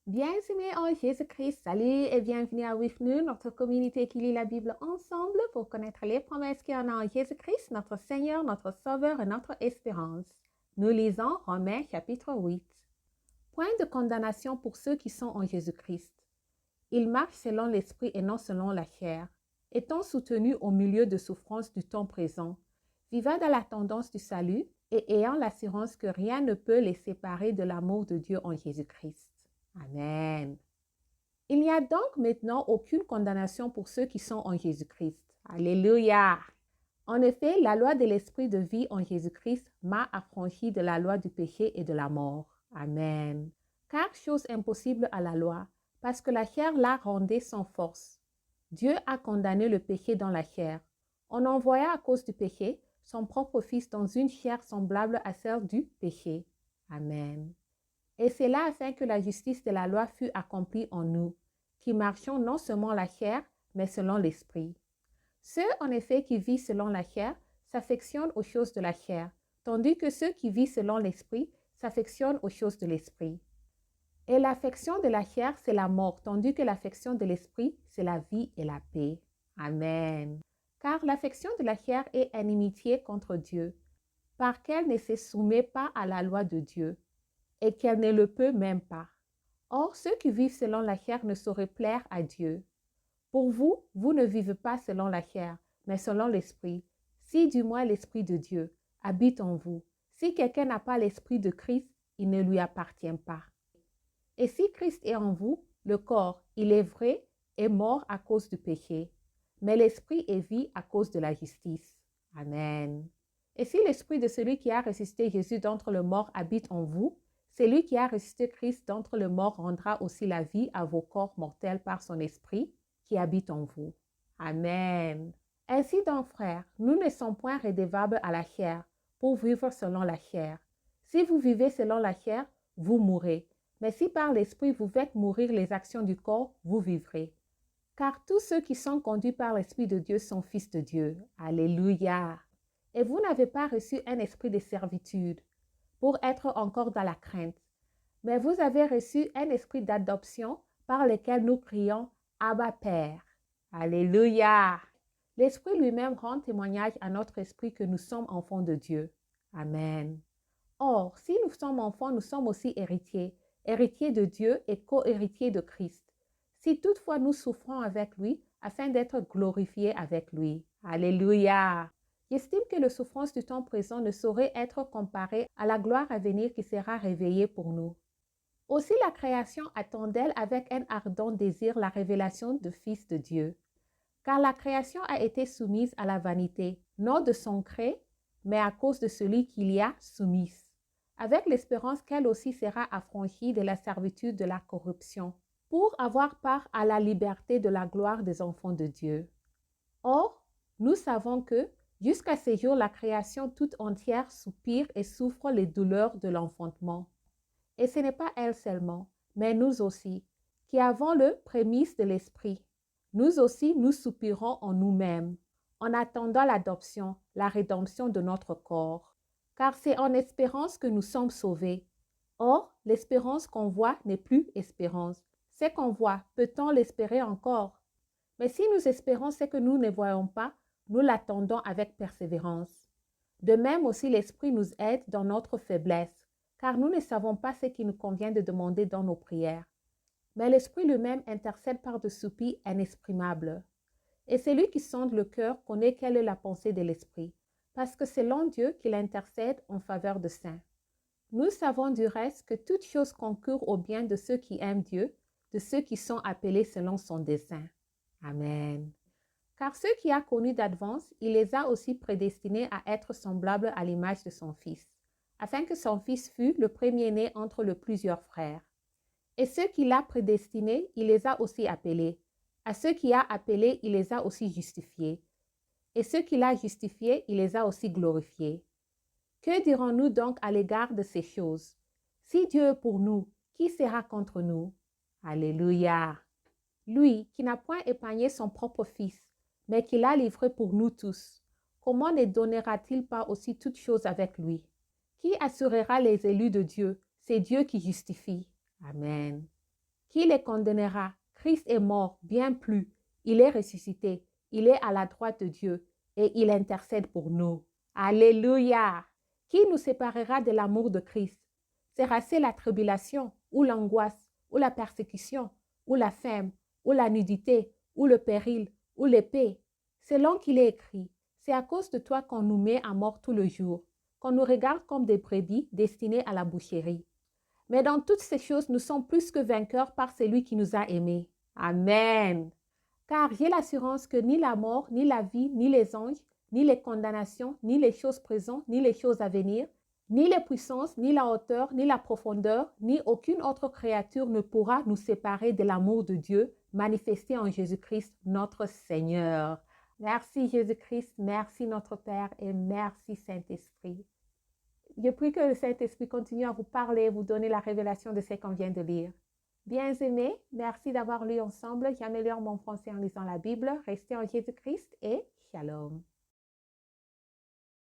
Bien-aimés en Jésus-Christ, salut et bienvenue à With Nous, notre communauté qui lit la Bible ensemble pour connaître les promesses qu'il y en a en Jésus-Christ, notre Seigneur, notre Sauveur et notre espérance. Nous lisons Romains chapitre 8. Point de condamnation pour ceux qui sont en Jésus-Christ. Ils marchent selon l'esprit et non selon la chair, étant soutenus au milieu de souffrances du temps présent, vivant dans la tendance du salut et ayant l'assurance que rien ne peut les séparer de l'amour de Dieu en Jésus-Christ. Amen. Il n'y a donc maintenant aucune condamnation pour ceux qui sont en Jésus-Christ. Alléluia. En effet, la loi de l'esprit de vie en Jésus-Christ m'a affranchi de la loi du péché et de la mort. Amen. Car chose impossible à la loi, parce que la chair la rendait sans force. Dieu a condamné le péché dans la chair. On envoya à cause du péché son propre Fils dans une chair semblable à celle du péché. Amen. Et c'est là afin que la justice de la loi fût accomplie en nous, qui marchons non seulement la chair, mais selon l'esprit. Ceux, en effet, qui vivent selon la chair s'affectionnent aux choses de la chair, tandis que ceux qui vivent selon l'esprit s'affectionnent aux choses de l'esprit. Et l'affection de la chair, c'est la mort, tandis que l'affection de l'esprit, c'est la vie et la paix. Amen. Car l'affection de la chair est inimitié contre Dieu, par qu'elle ne se soumet pas à la loi de Dieu, et qu'elle ne le peut même pas. Or, ceux qui vivent selon la chair ne sauraient plaire à Dieu. Pour vous, vous ne vivez pas selon la chair, mais selon l'esprit, si du moins l'esprit de Dieu habite en vous. Si quelqu'un n'a pas l'esprit de Christ, il ne lui appartient pas. Et si Christ est en vous, le corps, il est vrai, est mort à cause du péché, mais l'esprit est vie à cause de la justice. Amen. Et si l'esprit de celui qui a ressuscité Jésus d'entre les morts habite en vous, celui qui a ressuscité Christ d'entre les morts rendra aussi la vie à vos corps mortels par son esprit qui habite en vous. Amen. Ainsi donc, frères, nous ne sommes point redevables à la chair pour vivre selon la chair. Si vous vivez selon la chair, vous mourrez. Mais si par l'esprit vous faites mourir les actions du corps, vous vivrez. Car tous ceux qui sont conduits par l'Esprit de Dieu sont fils de Dieu. Alléluia. Et vous n'avez pas reçu un esprit de servitude pour être encore dans la crainte, mais vous avez reçu un esprit d'adoption par lequel nous crions Abba Père. Alléluia. L'Esprit lui-même rend témoignage à notre esprit que nous sommes enfants de Dieu. Amen. Or, si nous sommes enfants, nous sommes aussi héritiers, héritiers de Dieu et co-héritiers de Christ. Si toutefois nous souffrons avec lui, afin d'être glorifiés avec lui. Alléluia. J'estime que les souffrances du temps présent ne sauraient être comparées à la gloire à venir qui sera réveillée pour nous. Aussi la création attend-elle avec un ardent désir la révélation du Fils de Dieu. Car la création a été soumise à la vanité, non de son gré, mais à cause de celui qui l'y a soumise, avec l'espérance qu'elle aussi sera affranchie de la servitude de la corruption, pour avoir part à la liberté de la gloire des enfants de Dieu. Or, nous savons que, jusqu'à ce jour, la création toute entière soupire et souffre les douleurs de l'enfantement. Et ce n'est pas elle seulement, mais nous aussi, qui avons le prémisse de l'esprit. Nous aussi, nous soupirons en nous-mêmes, en attendant l'adoption, la rédemption de notre corps. Car c'est en espérance que nous sommes sauvés. Or, l'espérance qu'on voit n'est plus espérance. Ce qu'on voit, peut-on l'espérer encore? Mais si nous espérons ce que nous ne voyons pas, nous l'attendons avec persévérance. De même aussi, l'Esprit nous aide dans notre faiblesse, car nous ne savons pas ce qu'il nous convient de demander dans nos prières. Mais l'Esprit lui-même intercède par des soupirs inexprimables. Et celui qui sonde le cœur connaît quelle est la pensée de l'Esprit, parce que c'est l'en Dieu qu'il intercède en faveur des saints. Nous savons du reste que toute chose concourt au bien de ceux qui aiment Dieu, de ceux qui sont appelés selon son dessein. Amen. Car ceux qu'il a connus d'avance, il les a aussi prédestinés à être semblables à l'image de son Fils, afin que son Fils fût le premier-né entre les plusieurs frères. Et ceux qu'il a prédestinés, il les a aussi appelés. À ceux qu'il a appelés, il les a aussi justifiés. Et ceux qu'il a justifiés, il les a aussi glorifiés. Que dirons-nous donc à l'égard de ces choses? Si Dieu est pour nous, qui sera contre nous? Alléluia. Lui qui n'a point épargné son propre Fils, mais qui l'a livré pour nous tous, comment ne donnera-t-il pas aussi toutes choses avec lui? Qui assurera les élus de Dieu? C'est Dieu qui justifie. Amen. Qui les condamnera? Christ est mort, bien plus. Il est ressuscité. Il est à la droite de Dieu et il intercède pour nous. Alléluia! Qui nous séparera de l'amour de Christ? Sera-ce la tribulation ou l'angoisse ou la persécution ou la faim ou la nudité ou le péril ou l'épée? Selon qu'il est écrit, c'est à cause de toi qu'on nous met à mort tout le jour, qu'on nous regarde comme des brebis destinées à la boucherie. Mais dans toutes ces choses, nous sommes plus que vainqueurs par celui qui nous a aimés. Amen. Car j'ai l'assurance que ni la mort, ni la vie, ni les anges, ni les condamnations, ni les choses présentes, ni les choses à venir, ni les puissances, ni la hauteur, ni la profondeur, ni aucune autre créature ne pourra nous séparer de l'amour de Dieu manifesté en Jésus-Christ, notre Seigneur. Merci Jésus-Christ, merci notre Père et merci Saint-Esprit. Je prie que le Saint-Esprit continue à vous parler, vous donner la révélation de ce qu'on vient de lire. Bien-aimés, merci d'avoir lu ensemble. J'améliore mon français en lisant la Bible. Restez en Jésus-Christ et shalom.